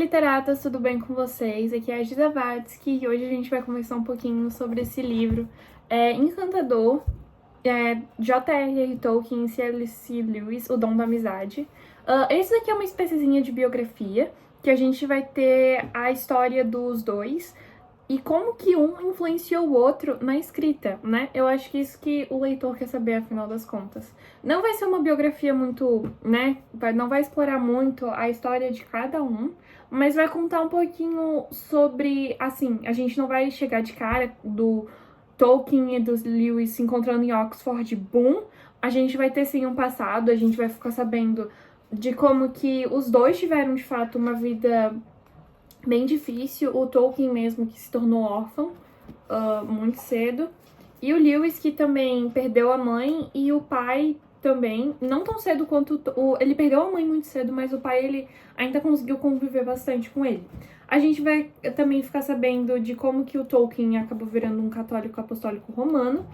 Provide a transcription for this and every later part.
literatas, tudo bem com vocês? Aqui é a Gida Vatsky e hoje a gente vai conversar um pouquinho sobre esse livro encantador, J.R.R. Tolkien e C.S. Lewis, O Dom da Amizade. Esse daqui é uma espéciezinha de biografia, que a gente vai ter a história dos dois e como que um influenciou o outro na escrita, né? Eu acho que isso que o leitor quer saber, afinal das contas. Não vai ser uma biografia muito, né? Não vai explorar muito a história de cada um, mas vai contar um pouquinho sobre, assim, a gente não vai chegar de cara do Tolkien e dos Lewis se encontrando em Oxford, boom. A gente vai ter sim um passado, a gente vai ficar sabendo de como que os dois tiveram, de fato, uma vida bem difícil. O Tolkien mesmo, que se tornou órfão muito cedo. E o Lewis, que também perdeu a mãe e o pai também, não tão cedo quanto ele perdeu a mãe muito cedo, mas o pai ele ainda conseguiu conviver bastante com ele. A gente vai também ficar sabendo de como que o Tolkien acabou virando um católico apostólico romano,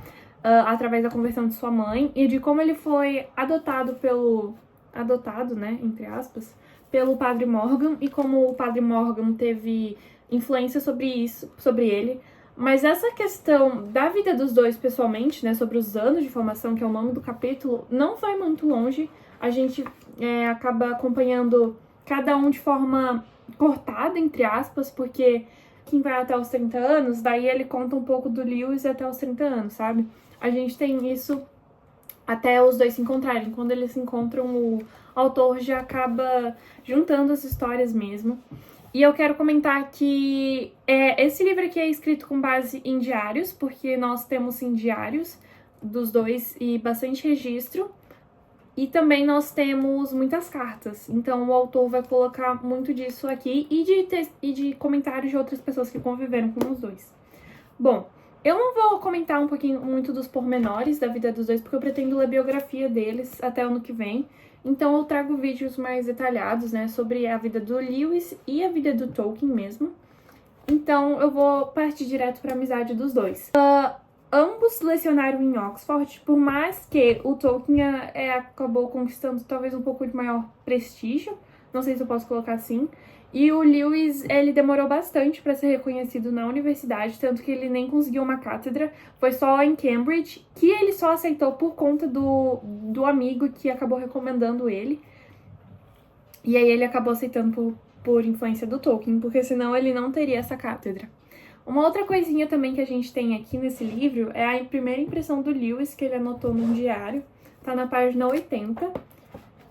através da conversão de sua mãe, e de como ele foi adotado, né, entre aspas, pelo Padre Morgan, e como o Padre Morgan teve influência sobre ele. Mas essa questão da vida dos dois pessoalmente, né, sobre os anos de formação, que é o nome do capítulo, não vai muito longe. A gente acaba acompanhando cada um de forma cortada, entre aspas, porque quem vai até os 30 anos, daí ele conta um pouco do Lewis até os 30 anos, sabe? A gente tem isso até os dois se encontrarem. Quando eles se encontram, o autor já acaba juntando as histórias mesmo. E eu quero comentar que esse livro aqui é escrito com base em diários, porque nós temos sim diários dos dois e bastante registro. E também nós temos muitas cartas. Então o autor vai colocar muito disso aqui e de comentários de outras pessoas que conviveram com os dois. Bom, eu não vou comentar um pouquinho muito dos pormenores da vida dos dois, porque eu pretendo ler a biografia deles até o ano que vem. Então eu trago vídeos mais detalhados, né, sobre a vida do Lewis e a vida do Tolkien mesmo. Então eu vou partir direto para a amizade dos dois. Ambos lecionaram em Oxford, por mais que o Tolkien acabou conquistando talvez um pouco de maior prestígio, não sei se eu posso colocar assim, e o Lewis, ele demorou bastante para ser reconhecido na universidade, tanto que ele nem conseguiu uma cátedra, foi só em Cambridge, que ele só aceitou por conta do amigo que acabou recomendando ele, e aí ele acabou aceitando por influência do Tolkien, porque senão ele não teria essa cátedra. Uma outra coisinha também que a gente tem aqui nesse livro é a primeira impressão do Lewis, que ele anotou num diário, tá na página 80,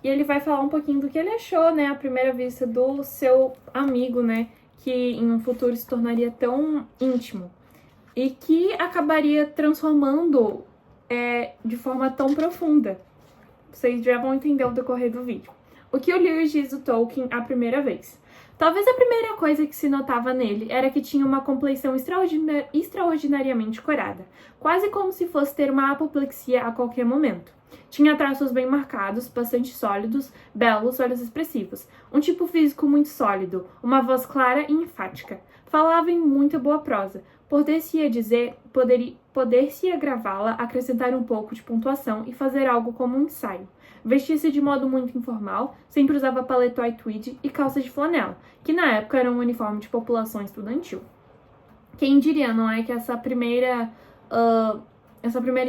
e ele vai falar um pouquinho do que ele achou, né, à primeira vista do seu amigo, né, que em um futuro se tornaria tão íntimo e que acabaria transformando de forma tão profunda. Vocês já vão entender o decorrer do vídeo. O que o Lewis diz do Tolkien à primeira vez. Talvez a primeira coisa que se notava nele era que tinha uma compleição extraordinariamente corada, quase como se fosse ter uma apoplexia a qualquer momento. Tinha traços bem marcados, bastante sólidos, belos, olhos expressivos, um tipo físico muito sólido, uma voz clara e enfática. Falava em muita boa prosa, poder-se-ia gravá-la, acrescentar um pouco de pontuação e fazer algo como um ensaio. Vestia-se de modo muito informal, sempre usava paletó e tweed e calça de flanela, que na época era um uniforme de população estudantil. Quem diria, não é, que essa primeira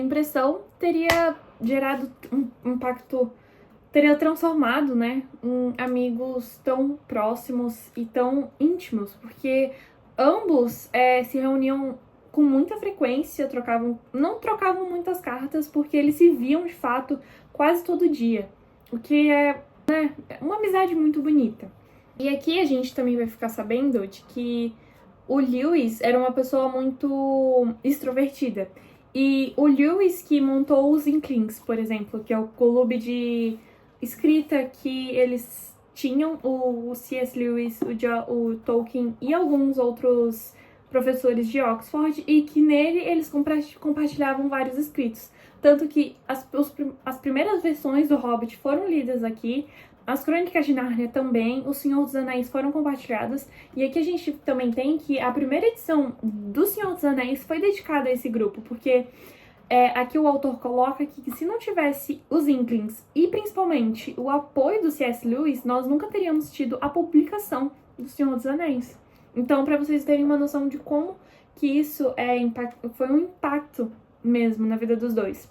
impressão teria gerado um impacto, teria transformado, né, em amigos tão próximos e tão íntimos, porque ambos se reuniam com muita frequência, não trocavam muitas cartas, porque eles se viam, de fato, quase todo dia, o que é, né, uma amizade muito bonita. E aqui a gente também vai ficar sabendo de que o Lewis era uma pessoa muito extrovertida. E o Lewis que montou os Inklings, por exemplo, que é o clube de escrita que eles tinham, o C.S. Lewis, o Tolkien e alguns outros professores de Oxford, e que nele eles compartilhavam vários escritos. Tanto que as primeiras versões do Hobbit foram lidas aqui, as Crônicas de Nárnia também, O Senhor dos Anéis foram compartilhadas, e aqui a gente também tem que a primeira edição do Senhor dos Anéis foi dedicada a esse grupo, porque aqui o autor coloca que se não tivesse os Inklings e principalmente o apoio do C.S. Lewis, nós nunca teríamos tido a publicação do Senhor dos Anéis. Então, para vocês terem uma noção de como que isso foi um impacto mesmo na vida dos dois.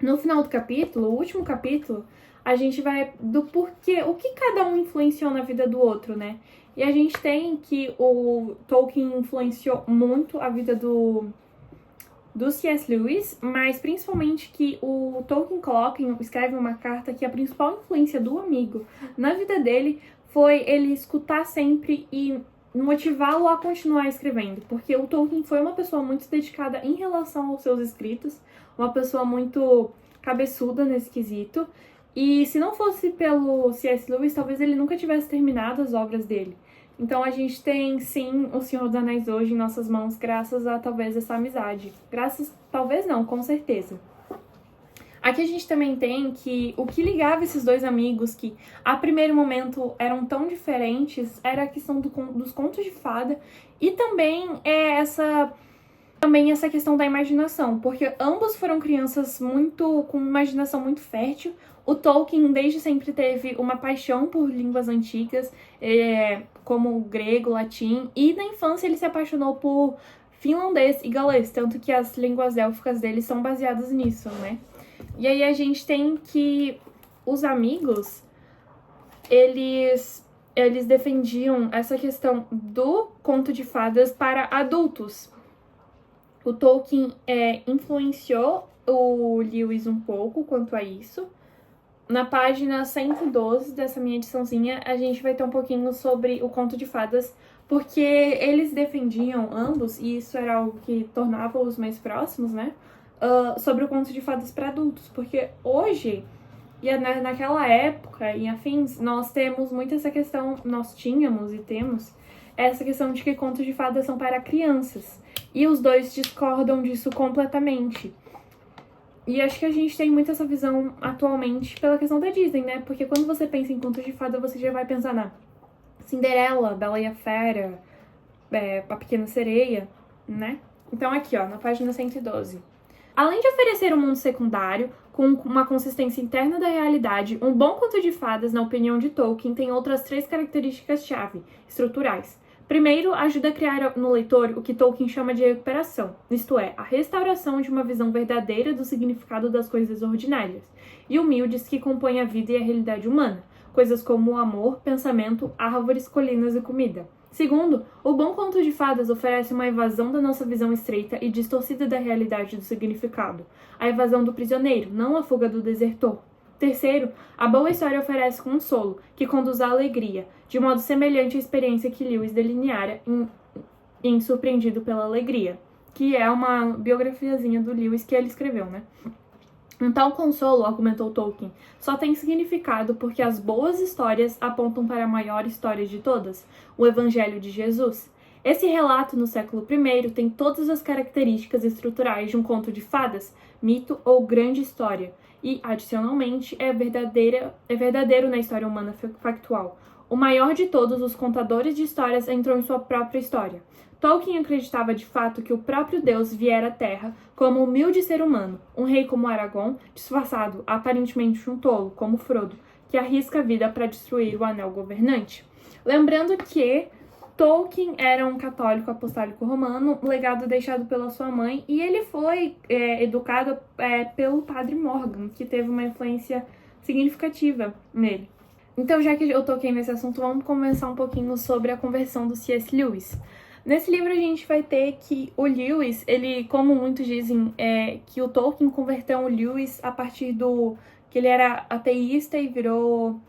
No final do capítulo, o último capítulo, a gente vai do porquê, o que cada um influenciou na vida do outro, né? E a gente tem que o Tolkien influenciou muito a vida do C.S. Lewis, mas principalmente que o Tolkien escreve uma carta que a principal influência do amigo na vida dele foi ele escutar sempre e motivá-lo a continuar escrevendo, porque o Tolkien foi uma pessoa muito dedicada em relação aos seus escritos, uma pessoa muito cabeçuda nesse quesito, e se não fosse pelo C.S. Lewis, talvez ele nunca tivesse terminado as obras dele. Então a gente tem, sim, o Senhor dos Anéis hoje em nossas mãos, graças a talvez essa amizade. Talvez não, com certeza. Aqui a gente também tem que o que ligava esses dois amigos, que a primeiro momento eram tão diferentes, era a questão dos contos de fada e também essa questão da imaginação, porque ambos foram crianças com uma imaginação muito fértil. O Tolkien desde sempre teve uma paixão por línguas antigas, como grego, latim, e na infância ele se apaixonou por finlandês e galês, tanto que as línguas élficas dele são baseadas nisso, né? E aí a gente tem que os amigos, eles defendiam essa questão do conto de fadas para adultos. O Tolkien influenciou o Lewis um pouco quanto a isso. Na página 112 dessa minha ediçãozinha, a gente vai ter um pouquinho sobre o conto de fadas, porque eles defendiam ambos, e isso era algo que tornava-os mais próximos, né? Sobre o conto de fadas para adultos, porque hoje, e naquela época e afins, nós temos muito essa questão, nós tínhamos e temos essa questão de que contos de fadas são para crianças, e os dois discordam disso completamente. E acho que a gente tem muito essa visão atualmente pela questão da Disney, né? Porque quando você pensa em contos de fada, você já vai pensar na Cinderela, Bela e a Fera, A Pequena Sereia, né? Então aqui, ó, na página 112. Além de oferecer um mundo secundário, com uma consistência interna da realidade, um bom conto de fadas, na opinião de Tolkien, tem outras 3 características-chave, estruturais. Primeiro, ajuda a criar no leitor o que Tolkien chama de recuperação, isto é, a restauração de uma visão verdadeira do significado das coisas ordinárias e humildes que compõem a vida e a realidade humana, coisas como o amor, pensamento, árvores, colinas e comida. Segundo, o bom conto de fadas oferece uma evasão da nossa visão estreita e distorcida da realidade do significado, a evasão do prisioneiro, não a fuga do desertor. Terceiro, a boa história oferece consolo, que conduz à alegria, de modo semelhante à experiência que Lewis delineara em Surpreendido pela Alegria, que é uma biografiazinha do Lewis que ele escreveu, né? Um tal consolo, argumentou Tolkien, só tem significado porque as boas histórias apontam para a maior história de todas, o Evangelho de Jesus. Esse relato no século I tem todas as características estruturais de um conto de fadas, mito ou grande história, e, adicionalmente, é verdadeiro na história humana factual. O maior de todos os contadores de histórias entrou em sua própria história. Tolkien acreditava de fato que o próprio Deus viera à Terra como um humilde ser humano, um rei como Aragorn, disfarçado, aparentemente um tolo, como Frodo, que arrisca a vida para destruir o Anel Governante. Lembrando que Tolkien era um católico apostólico romano, legado deixado pela sua mãe, e ele foi educado pelo padre Morgan, que teve uma influência significativa nele. Então, já que eu toquei nesse assunto, vamos conversar um pouquinho sobre a conversão do C.S. Lewis. Nesse livro a gente vai ter que o Lewis, ele, como muitos dizem, que o Tolkien converteu o Lewis a partir do que ele era ateísta e virou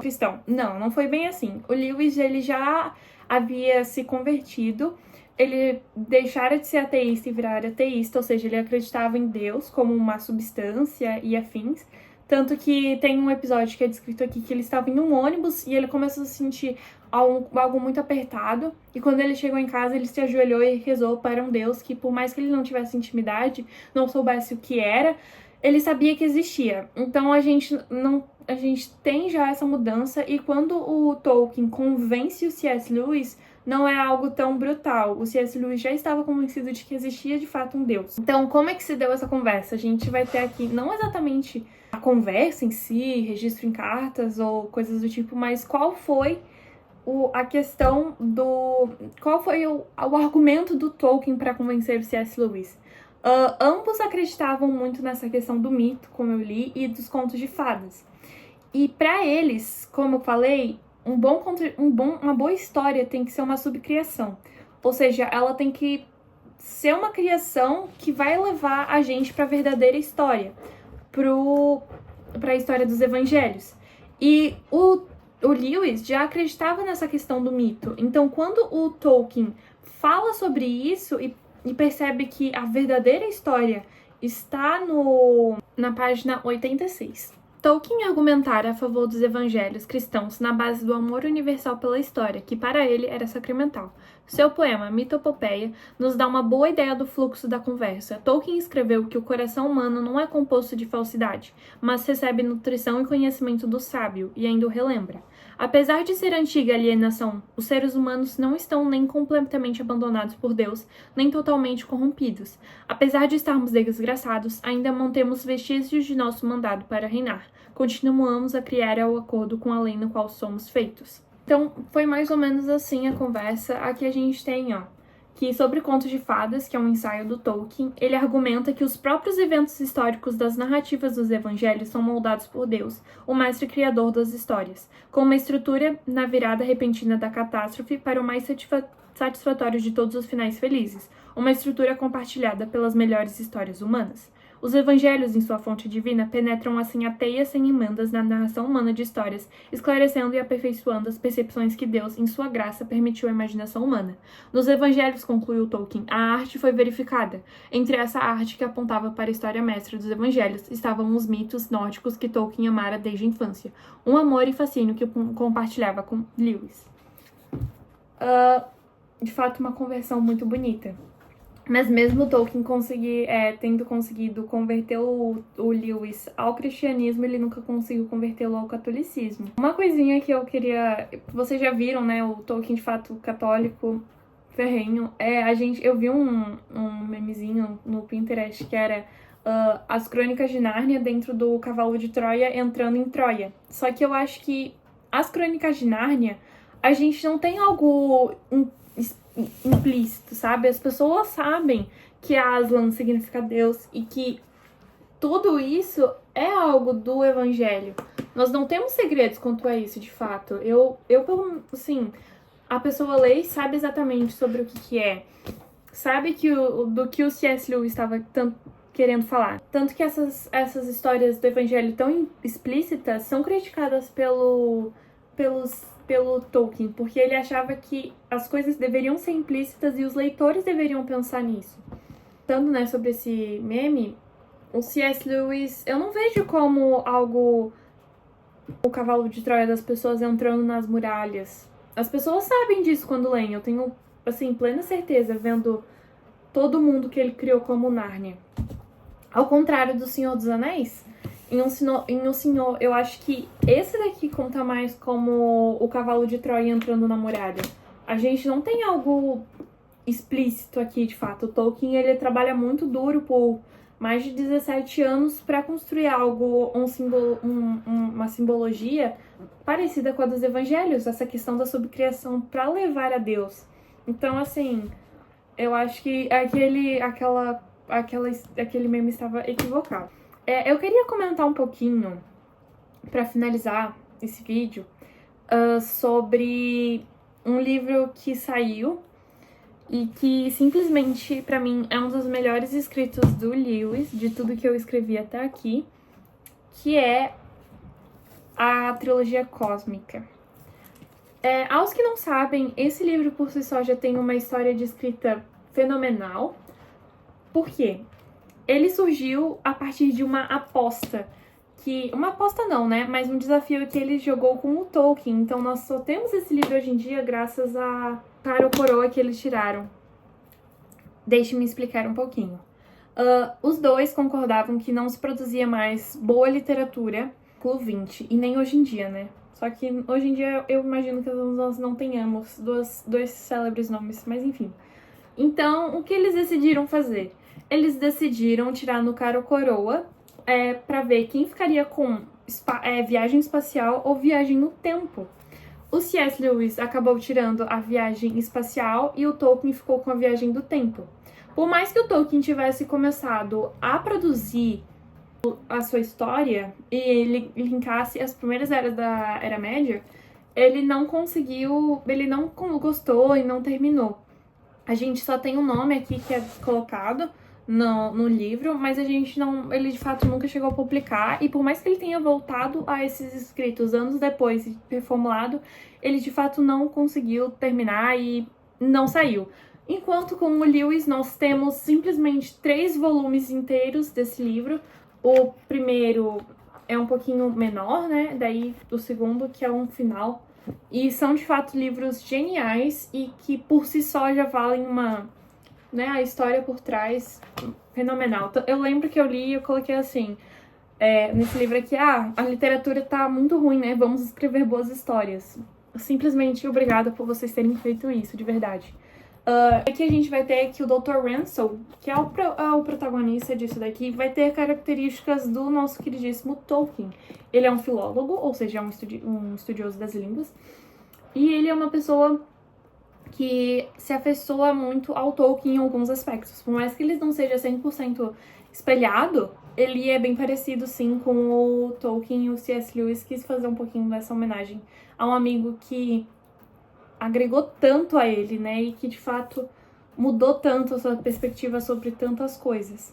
cristão. Não foi bem assim. O Lewis, ele já havia se convertido, ele deixara de ser ateísta e virar ateísta, ou seja, ele acreditava em Deus como uma substância e afins. Tanto que tem um episódio que é descrito aqui que ele estava em um ônibus e ele começou a sentir algo muito apertado. E quando ele chegou em casa, ele se ajoelhou e rezou para um Deus que, por mais que ele não tivesse intimidade, não soubesse o que era, ele sabia que existia. Então a gente tem já essa mudança, e quando o Tolkien convence o C.S. Lewis, não é algo tão brutal. O C.S. Lewis já estava convencido de que existia de fato um Deus. Então, como é que se deu essa conversa? A gente vai ter aqui, não exatamente a conversa em si, registro em cartas ou coisas do tipo, mas qual foi a questão do... Qual foi o argumento do Tolkien para convencer o C.S. Lewis? Ambos acreditavam muito nessa questão do mito, como eu li, e dos contos de fadas. E para eles, como eu falei, uma boa história tem que ser uma subcriação. Ou seja, ela tem que ser uma criação que vai levar a gente para a verdadeira história, para a história dos evangelhos. E o Lewis já acreditava nessa questão do mito. Então, quando o Tolkien fala sobre isso e percebe que a verdadeira história está na página 86. Tolkien argumentara a favor dos evangelhos cristãos na base do amor universal pela história, que para ele era sacramental. Seu poema Mitopopeia nos dá uma boa ideia do fluxo da conversa. Tolkien escreveu que o coração humano não é composto de falsidade, mas recebe nutrição e conhecimento do sábio, e ainda o relembra. Apesar de ser antiga alienação, os seres humanos não estão nem completamente abandonados por Deus, nem totalmente corrompidos. Apesar de estarmos desgraçados, ainda mantemos vestígios de nosso mandado para reinar. Continuamos a criar ao acordo com a lei no qual somos feitos. Então, foi mais ou menos assim a conversa. Aqui a gente tem, que sobre Contos de Fadas, que é um ensaio do Tolkien, ele argumenta que os próprios eventos históricos das narrativas dos evangelhos são moldados por Deus, o mestre criador das histórias, com uma estrutura na virada repentina da catástrofe para o mais satisfatório de todos os finais felizes, uma estrutura compartilhada pelas melhores histórias humanas. Os evangelhos, em sua fonte divina, penetram assim a teia sem emendas na narração humana de histórias, esclarecendo e aperfeiçoando as percepções que Deus, em sua graça, permitiu à imaginação humana. Nos evangelhos, concluiu Tolkien, a arte foi verificada. Entre essa arte que apontava para a história mestra dos evangelhos, estavam os mitos nórdicos que Tolkien amara desde a infância, um amor e fascínio que compartilhava com Lewis. De fato, uma conversão muito bonita. Mas mesmo Tolkien tendo conseguido converter o Lewis ao cristianismo, ele nunca conseguiu convertê-lo ao catolicismo. Uma coisinha que eu queria... Vocês já viram, né? O Tolkien, de fato, católico, ferrenho. Eu vi um memezinho no Pinterest que era as Crônicas de Nárnia dentro do Cavalo de Troia entrando em Troia. Só que eu acho que as Crônicas de Nárnia, a gente não tem algo implícito, sabe? As pessoas sabem que Aslan significa Deus e que tudo isso é algo do evangelho. Nós não temos segredos quanto a isso, de fato. Assim, a pessoa lê e sabe exatamente sobre o que é. Sabe do que o C.S. Lewis estava querendo falar. Tanto que essas histórias do evangelho tão explícitas são criticadas pelo Tolkien, porque ele achava que as coisas deveriam ser implícitas e os leitores deveriam pensar nisso. Falando, né, sobre esse meme, o C.S. Lewis, eu não vejo como algo o Cavalo de Troia das pessoas entrando nas muralhas. As pessoas sabem disso quando leem, eu tenho, assim, plena certeza, vendo todo mundo que ele criou como Nárnia. Ao contrário do Senhor dos Anéis, em um Senhor, eu acho que esse daqui conta mais como o Cavalo de Troia entrando na muralha. A gente não tem algo explícito aqui, de fato. O Tolkien, ele trabalha muito duro por mais de 17 anos para construir algo, uma simbologia parecida com a dos evangelhos, essa questão da subcriação para levar a Deus. Então, assim, eu acho que aquele meme estava equivocado. Eu queria comentar um pouquinho, para finalizar esse vídeo, sobre um livro que saiu e que simplesmente, para mim, é um dos melhores escritos do Lewis, de tudo que eu escrevi até aqui, que é a trilogia cósmica. Aos que não sabem, esse livro por si só já tem uma história de escrita fenomenal. Por quê? Ele surgiu a partir de uma aposta, uma aposta não, né? Mas um desafio que ele jogou com o Tolkien. Então nós só temos esse livro hoje em dia graças a cara ou coroa que eles tiraram. Deixe-me explicar um pouquinho. Os dois concordavam que não se produzia mais boa literatura no século XX, e nem hoje em dia, né? Só que hoje em dia eu imagino que nós não tenhamos dois célebres nomes, mas enfim. Então, o que eles decidiram fazer? Eles decidiram tirar no cara ou coroa para ver quem ficaria com viagem espacial ou viagem no tempo. O C.S. Lewis acabou tirando a viagem espacial e o Tolkien ficou com a viagem do tempo. Por mais que o Tolkien tivesse começado a produzir a sua história e ele linkasse as primeiras eras da Era-média, ele não conseguiu, ele não gostou e não terminou. A gente só tem um nome aqui que é colocado no livro, mas a gente não, ele de fato nunca chegou a publicar, e por mais que ele tenha voltado a esses escritos anos depois e reformulado, ele de fato não conseguiu terminar e não saiu. Enquanto com o Lewis nós temos simplesmente 3 volumes inteiros desse livro. O primeiro é um pouquinho menor, né? Daí o segundo, que é um final. E são, de fato, livros geniais e que, por si só, já valem a história por trás fenomenal. Eu lembro que eu li e eu coloquei assim, nesse livro aqui, a literatura tá muito ruim, né? Vamos escrever boas histórias. Simplesmente obrigada por vocês terem feito isso, de verdade. Aqui a gente vai ter que o Dr. Ransel, que é o protagonista disso daqui, vai ter características do nosso queridíssimo Tolkien. Ele é um filólogo, ou seja, um estudioso das línguas, e ele é uma pessoa que se afeiçoa muito ao Tolkien em alguns aspectos. Por mais que ele não seja 100% espelhado, ele é bem parecido, sim, com o Tolkien, e o C.S. Lewis quis fazer um pouquinho dessa homenagem a um amigo que agregou tanto a ele, né, e que de fato mudou tanto a sua perspectiva sobre tantas coisas.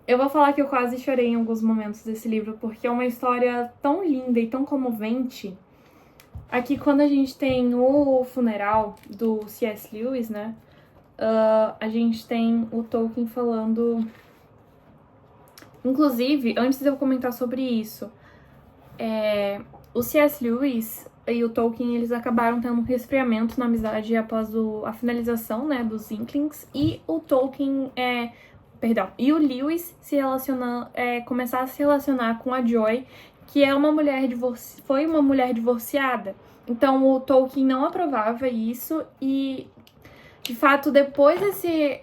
Eu vou falar que eu quase chorei em alguns momentos desse livro, porque é uma história tão linda e tão comovente. Aqui, quando a gente tem o funeral do C.S. Lewis, né, a gente tem o Tolkien falando... Inclusive, antes de eu comentar sobre isso, o C.S. Lewis e o Tolkien, eles acabaram tendo um resfriamento na amizade após a finalização, né, dos Inklings, e o Tolkien, e o Lewis começar a se relacionar com a Joy, que é foi uma mulher divorciada. Então o Tolkien não aprovava isso e, de fato, depois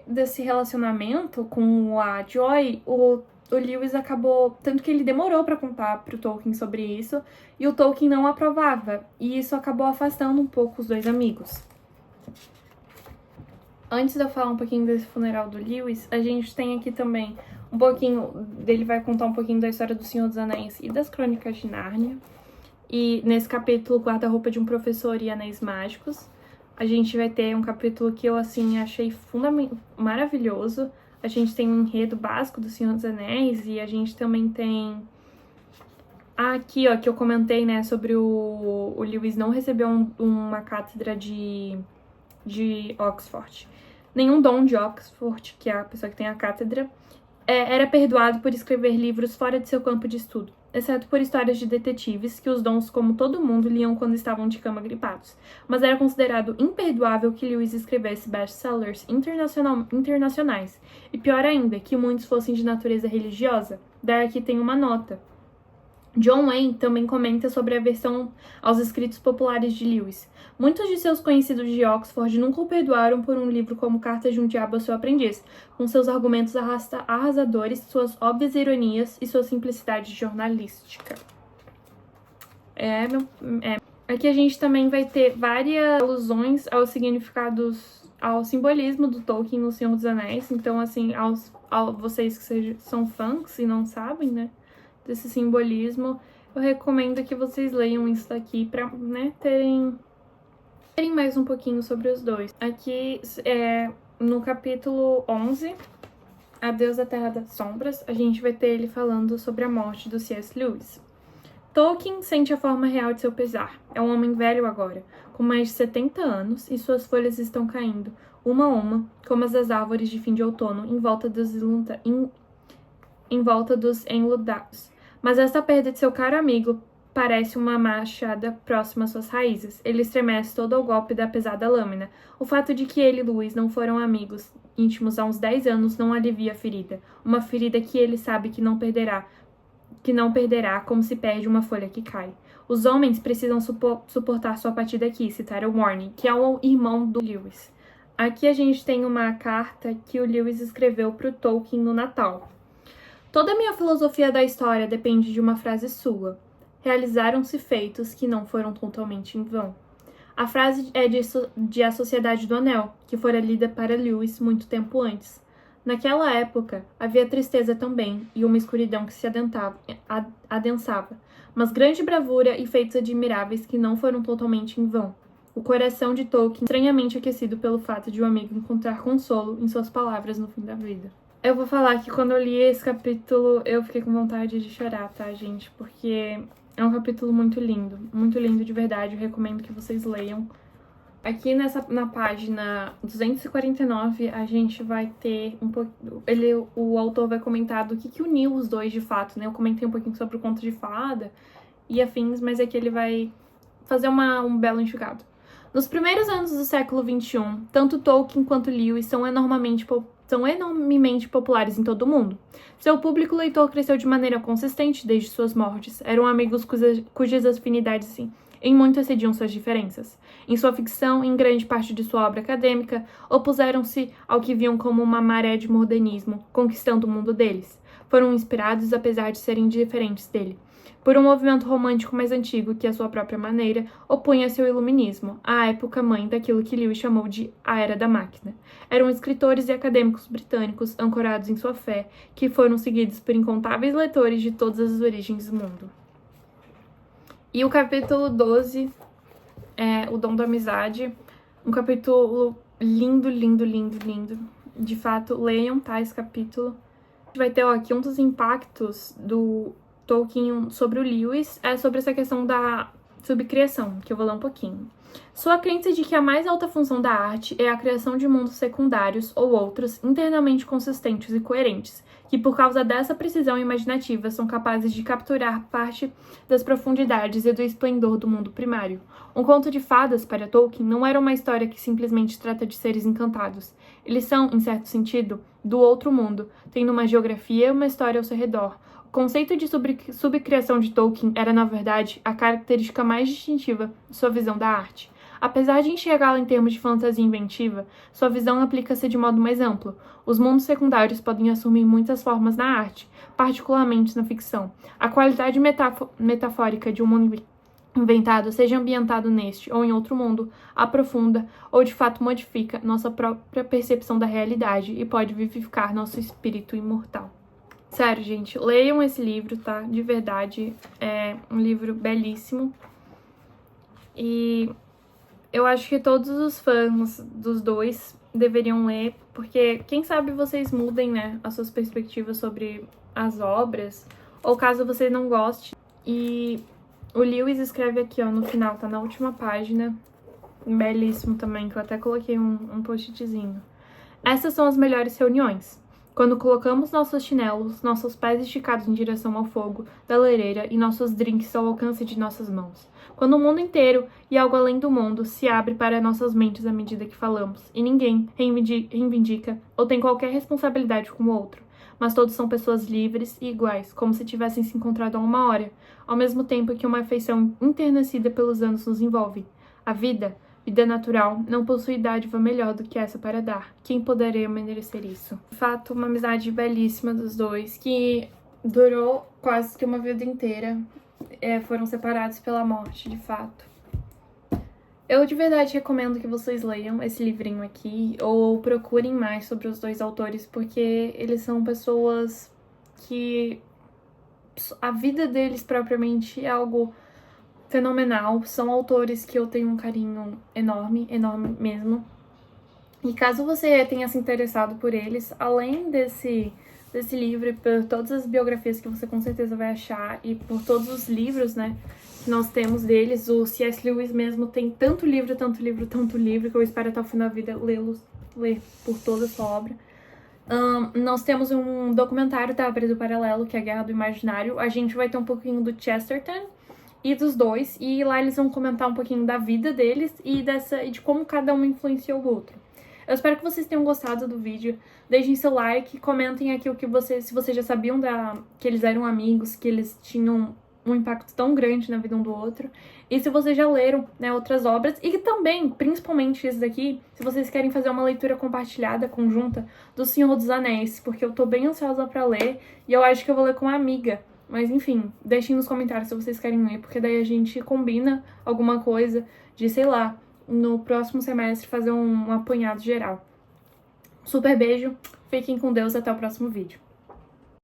desse relacionamento com a Joy, o Lewis acabou... Tanto que ele demorou pra contar pro Tolkien sobre isso, e o Tolkien não aprovava, e isso acabou afastando um pouco os dois amigos. Antes de eu falar um pouquinho desse funeral do Lewis, a gente tem aqui também um pouquinho... Ele vai contar um pouquinho da história do Senhor dos Anéis e das Crônicas de Nárnia. E nesse capítulo, Guarda-roupa de um Professor e Anéis Mágicos. A gente vai ter um capítulo que eu, assim, achei maravilhoso. A gente tem um enredo básico do Senhor dos Anéis e a gente também tem... Aqui, ó, que eu comentei, né, sobre o Lewis não receber uma cátedra de Oxford. Nenhum dom de Oxford, que é a pessoa que tem a cátedra, era perdoado por escrever livros fora de seu campo de estudo, exceto por histórias de detetives que os dons, como todo mundo, liam quando estavam de cama gripados. Mas era considerado imperdoável que Lewis escrevesse best-sellers internacionais, e pior ainda, que muitos fossem de natureza religiosa. Daí aqui tem uma nota. John Wayne também comenta sobre a aversão aos escritos populares de Lewis. Muitos de seus conhecidos de Oxford nunca o perdoaram por um livro como Cartas de um Diabo ao Seu Aprendiz, com seus argumentos arrasadores, suas óbvias ironias e sua simplicidade jornalística. Aqui a gente também vai ter várias alusões aos significados, ao simbolismo do Tolkien no Senhor dos Anéis. Então, assim, vocês que são fãs e não sabem, né, desse simbolismo, eu recomendo que vocês leiam isso daqui pra, né, terem mais um pouquinho sobre os dois. Aqui, no capítulo 11, Adeus à Terra das Sombras, a gente vai ter ele falando sobre a morte do C.S. Lewis. Tolkien sente a forma real de seu pesar. É um homem velho agora, com mais de 70 anos, e suas folhas estão caindo, uma a uma, como as das árvores de fim de outono, em volta dos enludados. Mas esta perda de seu caro amigo parece uma machada próxima às suas raízes. Ele estremece todo ao golpe da pesada lâmina. O fato de que ele e Lewis não foram amigos íntimos há uns 10 anos não alivia a ferida. Uma ferida que ele sabe que não perderá, como se perde uma folha que cai. Os homens precisam suportar sua partida aqui, citaram Warne, que é o irmão do Lewis. Aqui a gente tem uma carta que o Lewis escreveu para o Tolkien no Natal. Toda a minha filosofia da história depende de uma frase sua. realizaram-se feitos que não foram totalmente em vão. A frase é de A Sociedade do Anel, que fora lida para Lewis muito tempo antes. Naquela época, havia tristeza também e uma escuridão que se adensava, mas grande bravura e feitos admiráveis que não foram totalmente em vão. O coração de Tolkien estranhamente aquecido pelo fato de um amigo encontrar consolo em suas palavras no fim da vida. Eu vou falar que quando eu li esse capítulo, eu fiquei com vontade de chorar, tá, gente? Porque é um capítulo muito lindo de verdade, eu recomendo que vocês leiam. Aqui na página 249, a gente vai ter um pouco... O autor vai comentar do que uniu os dois de fato, né? Eu comentei um pouquinho sobre o conto de fada e afins, mas aqui ele vai fazer um belo enxugado. Nos primeiros anos do século XXI, tanto Tolkien quanto Lewis são enormemente populares em todo o mundo. Seu público leitor cresceu de maneira consistente desde suas mortes. Eram amigos cujas afinidades, em muito excediam suas diferenças. Em sua ficção, em grande parte de sua obra acadêmica, opuseram-se ao que viam como uma maré de modernismo, conquistando o mundo deles. Foram inspirados, apesar de serem diferentes dele, por um movimento romântico mais antigo que, à sua própria maneira, opunha-se ao iluminismo, a época mãe daquilo que Lewis chamou de a Era da Máquina. Eram escritores e acadêmicos britânicos, ancorados em sua fé, que foram seguidos por incontáveis leitores de todas as origens do mundo. E o capítulo 12 é O Dom da Amizade, um capítulo lindo. De fato, leiam, tá, esse capítulo. A gente vai ter, aqui um dos impactos do Tolkien sobre o Lewis, é sobre essa questão da subcriação, que eu vou ler um pouquinho. Sua crença de que a mais alta função da arte é a criação de mundos secundários ou outros internamente consistentes e coerentes, que por causa dessa precisão imaginativa são capazes de capturar parte das profundidades e do esplendor do mundo primário. Um conto de fadas, para Tolkien, não era uma história que simplesmente trata de seres encantados. Eles são, em certo sentido, do outro mundo, tendo uma geografia e uma história ao seu redor. O conceito de subcriação de Tolkien era, na verdade, a característica mais distintiva de sua visão da arte. Apesar de enxergá-la em termos de fantasia inventiva, sua visão aplica-se de modo mais amplo. Os mundos secundários podem assumir muitas formas na arte, particularmente na ficção. A qualidade metafórica de um mundo inventado, seja ambientado neste ou em outro mundo, aprofunda ou de fato modifica nossa própria percepção da realidade e pode vivificar nosso espírito imortal. Sério, gente, leiam esse livro, tá? De verdade, é um livro belíssimo. E eu acho que todos os fãs dos dois deveriam ler, porque quem sabe vocês mudem, né, as suas perspectivas sobre as obras, ou caso você não goste. E o Lewis escreve aqui, no final, tá na última página, belíssimo também, que eu até coloquei um post-itzinho. Essas são as melhores reuniões. Quando colocamos nossos chinelos, nossos pés esticados em direção ao fogo da lareira e nossos drinks ao alcance de nossas mãos. Quando o mundo inteiro e algo além do mundo se abre para nossas mentes à medida que falamos, e ninguém reivindica ou tem qualquer responsabilidade com o outro, mas todos são pessoas livres e iguais, como se tivessem se encontrado há uma hora, ao mesmo tempo que uma afeição enternecida pelos anos nos envolve. A vida natural, não possui dádiva melhor do que essa para dar. Quem poderia merecer isso? De fato, uma amizade belíssima dos dois, que durou quase que uma vida inteira. Foram separados pela morte, de fato. Eu de verdade recomendo que vocês leiam esse livrinho aqui, ou procurem mais sobre os dois autores, porque eles são pessoas que a vida deles propriamente é algo fenomenal. São autores que eu tenho um carinho enorme mesmo. E caso você tenha se interessado por eles, além desse livro e por todas as biografias que você com certeza vai achar, e por todos os livros, né, que nós temos deles, o C.S. Lewis mesmo tem tanto livro, que eu espero até o fim da vida ler por toda a sua obra. Nós temos um documentário da Abril do Paralelo, que é a Guerra do Imaginário. A gente vai ter um pouquinho do Chesterton e dos dois, e lá eles vão comentar um pouquinho da vida deles e de como cada um influenciou o outro. Eu espero que vocês tenham gostado do vídeo. Deixem seu like, comentem aqui se vocês já sabiam que eles eram amigos, que eles tinham um impacto tão grande na vida um do outro. E se vocês já leram, né, outras obras. E também, principalmente esse daqui, se vocês querem fazer uma leitura compartilhada, conjunta, do Senhor dos Anéis. Porque eu tô bem ansiosa pra ler e eu acho que eu vou ler com uma amiga. Mas enfim, deixem nos comentários se vocês querem ler, porque daí a gente combina alguma coisa de, sei lá, no próximo semestre fazer um apanhado geral. Super beijo, fiquem com Deus, até o próximo vídeo.